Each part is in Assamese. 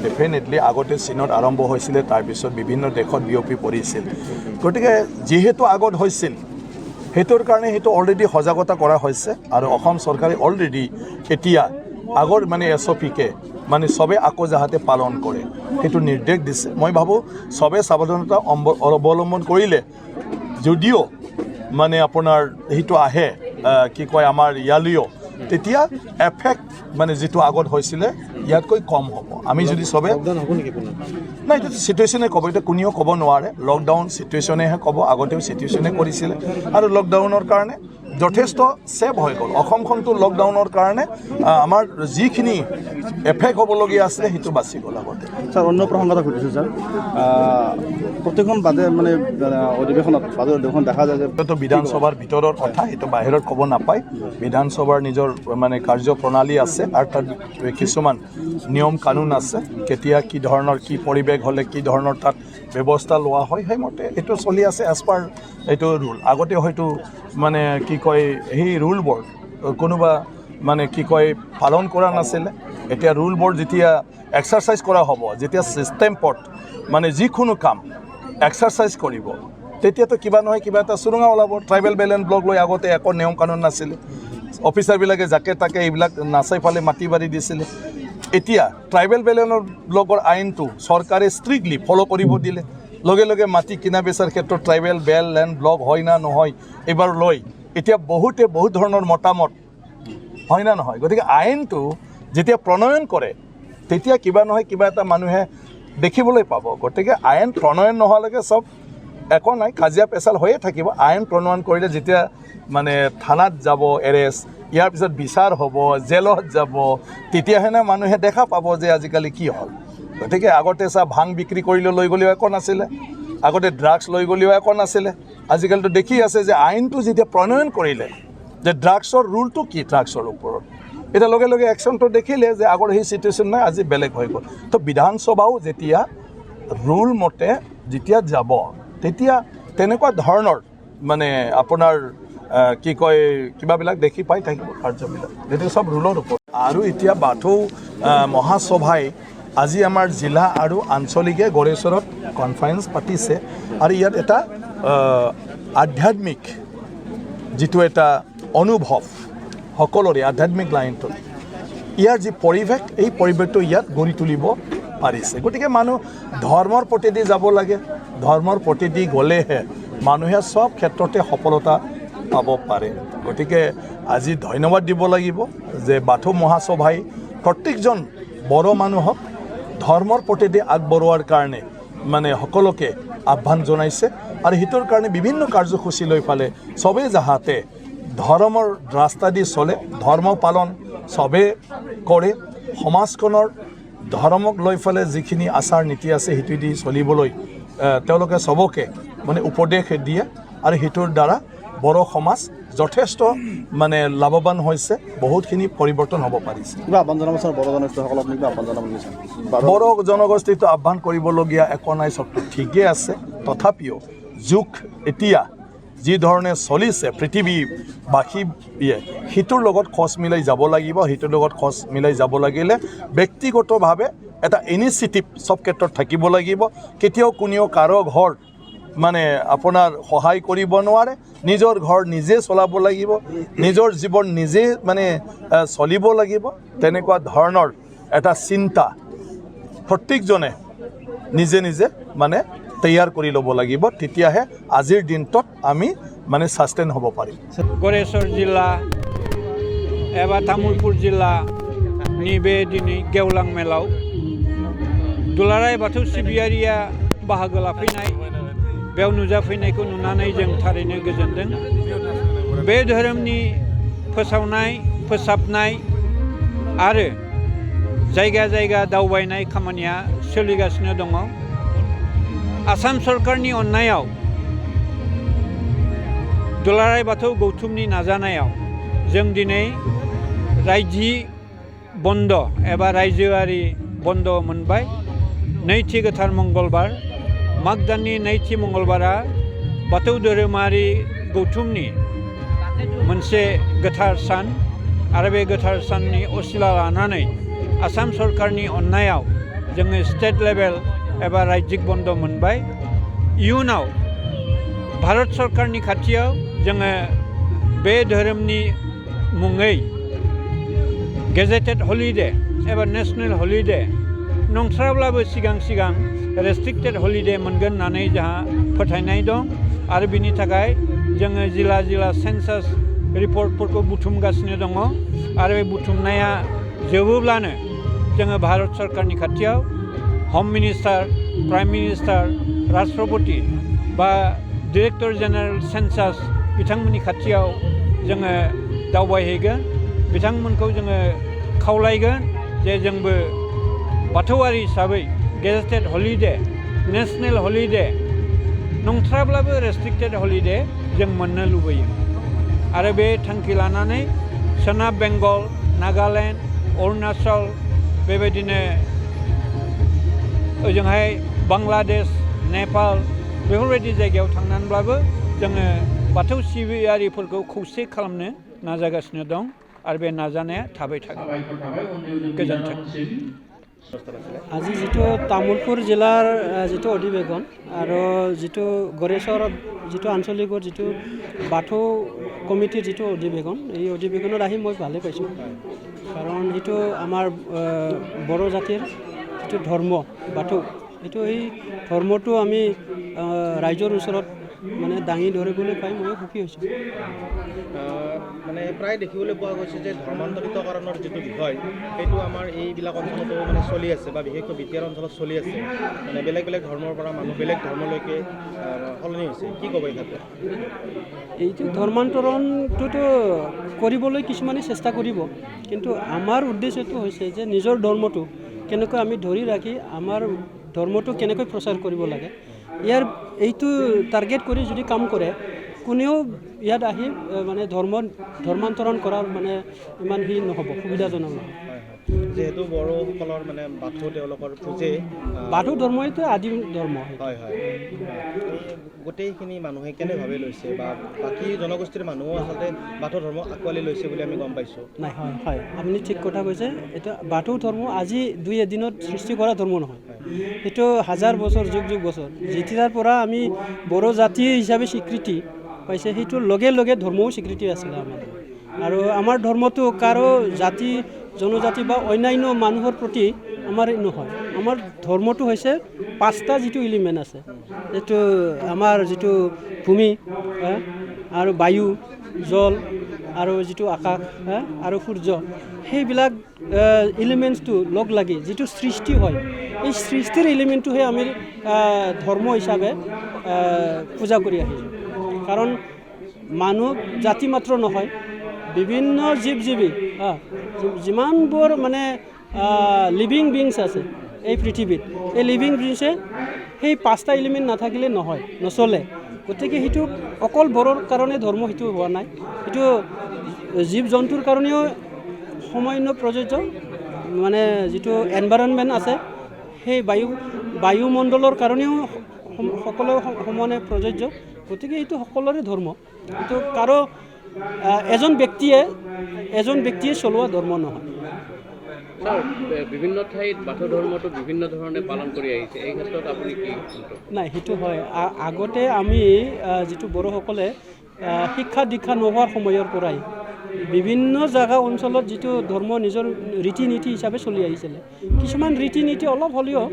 ডেফিনেটলি আগতে চীনত আৰম্ভ হৈছিলে তাৰপিছত বিভিন্ন দেশত বিয়পি পৰিছিল গতিকে যেহেতু আগত হৈছিল হেতুৰ কাৰণে হেতু অলৰেডি সজাগতা কৰা হৈছে আৰু অসম চৰকাৰে অলৰেডি এতিয়া আগৰ মানে এছঅপিকে মানে সবে আকৌ যাহাতে পালন কৰে হেতু নিৰ্দেশ দিছে মই ভাবো সবে সাৱধানতা অৱলম্বন কৰিলে যদিও মানে আপোনাৰ হেতু আহে কি কয় আমাৰ ইয়ালিও তেতিয়া এফেক্ট মানে যেটো আগত হৈছিলে ইয়াতকৈ কম হ'ব আমি যদি সবে নাই এইটো সিচুৱেশ্যনে ক'ব এটা কোনেও ক'ব নোৱাৰে লকডাউন সিচুৱেশ্যনেহে ক'ব আগতেও সিচুৱেশ্যনে কৰিছিলে আৰু লকডাউনৰ কাৰণে যথেষ্ট সেভ হৈ গ'ল অসমখনটো লকডাউনৰ কাৰণে আমাৰ যিখিনি এফেক্ট হ'বলগীয়া আছে সেইটো বাচি গ'ল আগতে স্যার অন্য প্রসঙ্গটা ঘটিছে স্যার প্রত্যেকখন বাদে মানে অধিবেশনত বাজেট অধিবেশন দেখা যায় যে তো বিধানসভাৰ ভিতৰৰ কথা সেইটো বাহিৰত ক'ব নাপায় বিধানসভাৰ নিজৰ মানে কাৰ্যপ্ৰণালী আছে আৰু তাৰ কিছুমান নিয়ম কানুন আছে কেতিয়া কি ধৰণৰ কি পৰিৱেশ হ'লে কি ধৰণৰ তাত ব্যৱস্থা লোৱা হয় সেইমতে এইটো চলি আছে এজ পাৰ এইটো ৰুল আগতে হয়তো মানে কি কয় সেই ৰুলবোৰ কোনোবা মানে কি কয় পালন কৰা নাছিলে এতিয়া ৰুলবোৰ যেতিয়া এক্সাৰচাইজ কৰা হ'ব যেতিয়া চিষ্টেমপট মানে যিকোনো কাম এক্সাৰচাইজ কৰিব তেতিয়াতো কিবা নহয় কিবা এটা চুৰুঙা ওলাব ট্ৰাইবেল বেলেঞ্চ ব্লক লৈ আগতে একো নিয়ম কানুন নাছিলে অফিচাৰবিলাকে যাকে তাকে এইবিলাক নাচাই ফালে মাটি বাৰী দিছিলে এতিয়া ট্ৰাইবেল বেলেঞ্চ ব্লকৰ আইনটো চৰকাৰে ষ্ট্ৰিক্টলি ফ'ল' কৰিব দিলে লগে লগে মাটি কিনা বেচাৰ ক্ষেত্ৰত ট্ৰাইবেল লেণ্ড ব্লক হয় না নহয় এইবাৰ লৈ এতিয়া বহুত ধৰণৰ মতামত হয় না নহয় গতিকে আইনটো যেতিয়া প্ৰণয়ন কৰে তেতিয়া কিবা নহয় কিবা এটা মানুহে দেখিবলৈ পাব গতিকে আইন প্ৰণয়ন নোহোৱালৈকে চব একো নাই কাজিয়া পেচাল হৈয়ে থাকিব আইন প্ৰণয়ন কৰিলে যেতিয়া মানে থানাত যাব এৰেষ্ট ইয়াৰ পিছত বিচাৰ হ'ব জেলত যাব তেতিয়াহে না মানুহে দেখা পাব যে আজিকালি কি হ'ল গতিকে আগতে ভাং বিক্ৰী কৰিলে লৈ গ'লেও একো নাছিলে আগতে ড্ৰাগছ লৈ গ'লেও একো নাছিলে আজিকালিতো দেখি আছে যে আইনটো যেতিয়া প্ৰণয়ন কৰিলে যে ড্ৰাগছৰ ৰুলটো কি ড্ৰাগছৰ ওপৰত এতিয়া লগে লগে একশ্যনটো দেখিলে যে আগৰ সেই চিটুৱেশ্যন নাই আজি বেলেগ হৈ গ'ল তো বিধানসভাও যেতিয়া ৰুল মতে যেতিয়া যাব তেতিয়া তেনেকুৱা ধৰণৰ মানে আপোনাৰ কি কয় কিবাবিলাক দেখি পাই থাকিব কাৰ্যবিলাক গতিকে চব ৰুলৰ ওপৰত আৰু এতিয়া বাথৌ মহাসভাই আজি আমাৰ জিলা আৰু আঞ্চলিকে গড়েশ্বৰত কনফাৰেঞ্চ পাতিছে আৰু ইয়াত এটা আধ্যাত্মিক যিটো এটা অনুভৱ সকলোৰে আধ্যাত্মিক লাইনটোত ইয়াৰ যি পৰিৱেশ এই পৰিৱেশটো ইয়াত গঢ়ি তুলিব পাৰিছে গতিকে মানুহ ধৰ্মৰ প্ৰতিদি যাব লাগে ধৰ্মৰ প্ৰতিদি গ'লেহে মানুহে চব ক্ষেত্ৰতে সফলতা পাব পাৰে গতিকে আজি ধন্যবাদ দিব লাগিব যে বাথৌ মহাসভাই প্ৰত্যেকজন বড়ো মানুহক ধৰ্মৰ প্ৰতিদি আগবঢ়োৱাৰ কাৰণে মানে সকলোকে আহ্বান জনাইছে আৰু হিতৰ কাৰণে বিভিন্ন কাৰ্যসূচী লৈ ফালে চবেই যাহাতে ধৰ্মৰ ৰাস্তা দি চলে ধৰ্ম পালন চবে কৰে সমাজখনৰ ধৰ্মক লৈ ফালে যিখিনি আচাৰ নীতি আছে সেইটো দি চলিবলৈ তেওঁলোকে চবকে মানে উপদেশ দিয়ে আৰু সেইটোৰ দ্বাৰা বড়ো সমাজ যথেষ্ট মানে লাভৱান হৈছে বহুতখিনি পৰিৱৰ্তন হ'ব পাৰিছে বড়ো জনগোষ্ঠীটো আহ্বান কৰিবলগীয়া একো নাই চবটো ঠিকেই আছে তথাপিও যুগ এতিয়া যি ধৰণে চলিছে পৃথিৱীবাসীয়ে সিটোৰ লগত খোজ মিলাই যাব লাগিব সিটোৰ লগত খোজ মিলাই যাব লাগিলে ব্যক্তিগতভাৱে এটা ইনিচিয়েটিভ চব ক্ষেত্ৰত থাকিব লাগিব কেতিয়াও কোনেও কাৰো ঘৰ মানে আপোনাৰ সহায় কৰিব নোৱাৰে নিজৰ ঘৰ নিজে চলাব লাগিব নিজৰ জীৱন নিজে মানে চলিব লাগিব তেনেকুৱা ধৰণৰ এটা চিন্তা প্ৰত্যেকজনে নিজে নিজে মানে তৈয়াৰ কৰি ল'ব লাগিব তেতিয়াহে আজিৰ দিনটোত আমি মানে সাস্টেইন হ'ব পাৰিম গড়েশ্বৰ জিলা एबा तामुलपुर जिल्लानि बे दिनै गेवलां मेलाव दुलाराय बाथौ सिबियारिया बाहागो लाफैनाय बेयाव नुजाफैनायखौ नुनानै जों थारैनो गोजोनदों बे धोरोमनि फोसावनाय फोसाबनाय आरो जायगा जायगा दावबायनाय खामानिया सोलिगासिनो दङ आसाम सरकारनि अननायाव दुलाराय बाथौ गौथुमनि नाजानायाव जों दिनै रायजो बन्द एबा रायजोआरि बन्द मोनबाय नैथि गोथार मंगलबार माग दाननि नैथि मंगलबारा बाथौ धोरोमारि गौथुमनि मोनसे गोथार सान आरो बे गोथार साननि असिला लानानै आसाम सरकारनि अननायाव जोङो स्टेट लेभेल एबा रायजिक बन्द मोनबाय इयुनाव भारत सरकारनि खाथियाव जोङो बे धोरोमनि मुङै गेजेटेड हलिडे एबा नेशनेल हलिडे नंथ्राब्लाबो सिगां रेस्ट्रिक्टेड हलिडे मोनगोन होननानै जोंहा फोथायनाय दं आरो बिनि थाखाय जोङो जिल्ला सेन्सास रिपर्टफोरखौ बुथुमगासिनो दङ आरो बे बुथुमनाया जोबोब्लानो जोङो भारत सरकारनि खाथियाव हम मिनिस्टार प्राइम मिनिस्टार राष्ट्रपति बा डिरेक्टर जेनेरेल सेन्सास बिथांमोननि खाथियाव जोङो दावबायहैगोन बिथांमोनखौ जोङो खावलायगोन जे जोंबो बाथौआरि हिसाबै गेजेटेड हलिडे नेशनेल हलिडे नंथ्राब्लाबो रेस्ट्रिक्टेड हलिडे जों मोननो लुबैयो आरो बे थांखि लानानै सोनाब बेंगल नागालेण्ड अरुणाचल बेबायदिनो ओजोंहाय बांलादेश नेपाल बेफोरबायदि जायगायाव थांनानैब्लाबो जोङो बाथौ सिबियारिफोरखौ खौसे खालामनो नाजागासिनो दं आरो बे नाजानाया थाबाय थागोन गोजोन्थों আজি যিটো তামোলপুৰ জিলাৰ যিটো অধিৱেশন আৰু যিটো গড়েশ্বৰত যিটো আঞ্চলিকৰ যিটো বাথৌ কমিটিৰ যিটো অধিৱেশন এই অধিৱেশনত আহি মই ভালে পাইছোঁ কাৰণ এইটো আমাৰ বড়ো জাতিৰ যিটো ধৰ্ম বাথৌ এইটো এই ধৰ্মটো আমি ৰাইজৰ ওচৰত মানে দাঙি ধৰিবলৈ পাই মই সুখী হৈছোঁ মানে প্ৰায় দেখিবলৈ পোৱা গৈছে যে ধৰ্মান্তৰিতকৰণৰ যিটো বিষয় সেইটো আমাৰ এইবিলাক অঞ্চলতো মানে চলি আছে বা বিশেষকৈ বিটিআৰ অঞ্চলত চলি আছে মানে বেলেগ ধৰ্মৰ পৰা মানুহ বেলেগ ধৰ্মলৈকে সলনি হৈছে কি ক'ব এই ক্ষেত্ৰত এইটো ধৰ্মান্তৰণটোতো কৰিবলৈ কিছুমানে চেষ্টা কৰিব কিন্তু আমাৰ উদ্দেশ্যটো হৈছে যে নিজৰ ধৰ্মটো কেনেকৈ আমি ধৰি ৰাখি আমাৰ ধৰ্মটো কেনেকৈ প্ৰচাৰ কৰিব লাগে ইয়াৰ এইটো টাৰ্গেট কৰি যদি কাম কৰে কোনেও ইয়াত আহি মানে ধৰ্মান্তৰণ কৰাৰ মানে ইমান হি নহ'ব সুবিধাজনক নহয় যেহেতু বড়োসকলৰ মানে বাথৌ তেওঁলোকৰ পূজে বাথৌ ধৰ্মইতো আদিম ধৰ্ম হয় গোটেইখিনি মানুহে কেনেভাৱে লৈছে বা বাকী জনগোষ্ঠীৰ মানুহো আচলতে বাথৌ ধৰ্ম আঁকোৱালি লৈছে বুলি আমি গম পাইছোঁ নাই হয় আপুনি ঠিক কথা কৈছে এটা বাথৌ ধৰ্ম আজি দুই এদিনত সৃষ্টি কৰা ধৰ্ম নহয় এইটো হাজাৰ বছৰ যুগ বছৰ যেতিয়াৰ পৰা আমি বড়ো জাতি হিচাপে স্বীকৃতি পাইছে সেইটো লগে ধৰ্মও স্বীকৃতি আছিলে আমাৰ আৰু আমাৰ ধৰ্মটো কাৰো জাতি জনজাতি বা অন্যান্য মানুহৰ প্ৰতি আমাৰ নহয় আমাৰ ধৰ্মটো হৈছে পাঁচটা যিটো এলিমেণ্ট আছে এইটো আমাৰ যিটো ভূমি আৰু বায়ু জল আৰু যিটো আকাশ আৰু সূৰ্য সেইবিলাক এলিমেণ্টছটো লগ লাগি যিটো সৃষ্টি হয় এই সৃষ্টিৰ এলিমেণ্টটোহে আমি ধৰ্ম হিচাপে পূজা কৰি আহিছোঁ কাৰণ মানুহ জাতি মাত্ৰ নহয় বিভিন্ন জীৱ-জীৱী যিমানবোৰ মানে লিভিং বিংছ আছে এই পৃথিৱীত এই লিভিং বিংছে সেই পাঁচটা এলিমেণ্ট নাথাকিলে নহয় নচলে গতিকে সেইটো অকল বড়োৰ কাৰণে ধৰ্ম সেইটো হোৱা নাই সেইটো জীৱ জন্তুৰ কাৰণেও সমান্য প্ৰযোজ্য মানে যিটো এনভাইৰনমেণ্ট আছে সেই বায়ুমণ্ডলৰ কাৰণেও সকলো সমানে প্ৰযোজ্য গতিকে এইটো সকলোৰে ধৰ্ম এইটো কাৰো এজন ব্যক্তিয়ে চলোৱা ধৰ্ম নহয় বিভিন্ন ঠাইত বাথৌ ধৰ্মটো বিভিন্ন ধৰণে পালন কৰি আহিছে এই ক্ষেত্ৰত আপুনি কি নাই সেইটো হয় আগতে আমি যিটো বড়োসকলে শিক্ষা দীক্ষা নোহোৱাৰ সময়ৰ পৰাই বিভিন্ন জাগা অঞ্চলত যিটো ধৰ্ম নিজৰ ৰীতি নীতি হিচাপে চলি আহিছিলে কিছুমান ৰীতি নীতি অলপ হ'লেও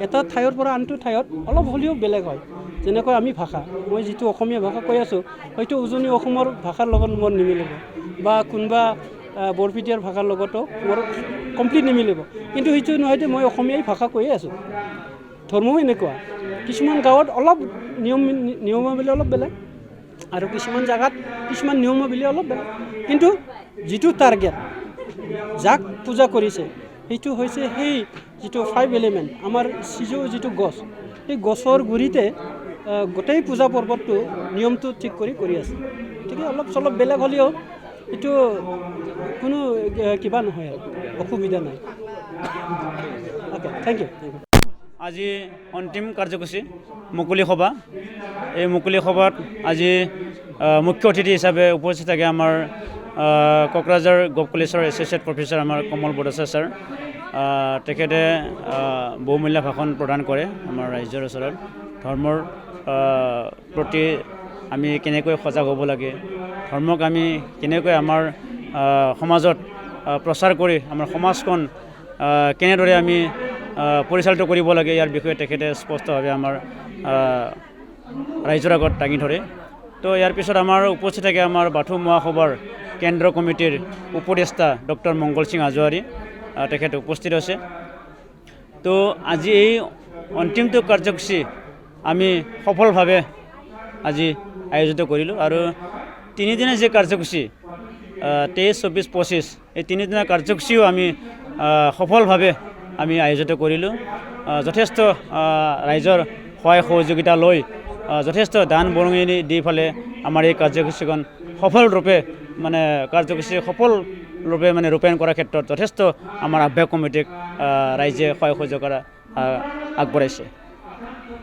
এটা ঠাইৰ পৰা আনটো ঠাইত অলপ হ'লেও বেলেগ হয় যেনেকৈ আমি ভাষা মই যিটো অসমীয়া ভাষা কৈ আছোঁ হয়তো উজনি অসমৰ ভাষাৰ লগত মোৰ নিমিলিব বা কোনোবা বৰপেটীয়াৰ ভাষাৰ লগতো মোৰ কমপ্লিট নিমিলিব কিন্তু সেইটো নহয় যে মই অসমীয়াই ভাষা কৈয়ে আছোঁ ধৰ্মও এনেকুৱা কিছুমান গাঁৱত অলপ নিয়মাৱলী অলপ বেলেগ আৰু কিছুমান জাগাত কিছুমান নিয়মাৱলী অলপ বেলেগ কিন্তু যিটো টাৰ্গেট যাক পূজা কৰিছে সেইটো হৈছে সেই যিটো 5 এলিমেণ্ট আমাৰ সিজু যিটো গছ সেই গছৰ গুৰিতে গোটেই পূজা পৰ্বটো নিয়মটো ঠিক কৰি আছে গতিকে অলপ চলপ বেলেগ হ'লেও এইটো কোনো কিবা নহয় আৰু অসুবিধা নাই অ'কে থেংক ইউ আজি অন্তিম কাৰ্যসূচী মুকলি সভা এই মুকলি সভাত আজি মুখ্য অতিথি হিচাপে উপস্থিত থাকে আমাৰ কোকৰাঝাৰ গভ কলেজৰ এছ'চিয়েট প্ৰফেচাৰ আমাৰ কমল বডোচা ছাৰ তেখেতে বহুমূলীয়া ভাষণ প্ৰদান কৰে আমাৰ ৰাইজৰ ওচৰত ধৰ্মৰ প্ৰতি আমি কেনেকৈ সজাগ হ'ব লাগে, ধৰ্মক আমি কেনেকৈ আমাৰ সমাজত প্ৰচাৰ কৰি আমাৰ সমাজখন কেনেদৰে আমি পৰিচালিত কৰিব লাগে, ইয়াৰ বিষয়ে তেখেতে স্পষ্টভাৱে আমাৰ ৰাইজৰ আগত দাঙি ধৰে। তো ইয়াৰ পিছত আমাৰ উপস্থিত থাকে আমাৰ বাথৌ মহাসভাৰ কেন্দ্ৰ কমিটিৰ উপদেষ্টা ডক্টৰ মংগল সিং হাজোৱাৰী, তেখেত উপস্থিত আছে। তো আজি এই অন্তিমটো কাৰ্যসূচী আমি সফলভাৱে আজি আয়োজিত কৰিলোঁ আৰু তিনিদিনীয়া যি কাৰ্যসূচী 23, 24, 25 এই তিনিদিনীয়া কাৰ্যসূচীও আমি সফলভাৱে আমি আয়োজিত কৰিলোঁ। যথেষ্ট ৰাইজৰ সহায় সহযোগিতা লৈ যথেষ্ট দান বৰঙণি দি পেলাই আমাৰ এই কাৰ্যসূচীখন সফলৰূপে কাৰ্যসূচী সফলৰূপে ৰূপায়ণ কৰাৰ ক্ষেত্ৰত যথেষ্ট আমাৰ আহ্বায়ক কমিটিক ৰাইজে সহায় সহযোগিতা আগবঢ়াইছে।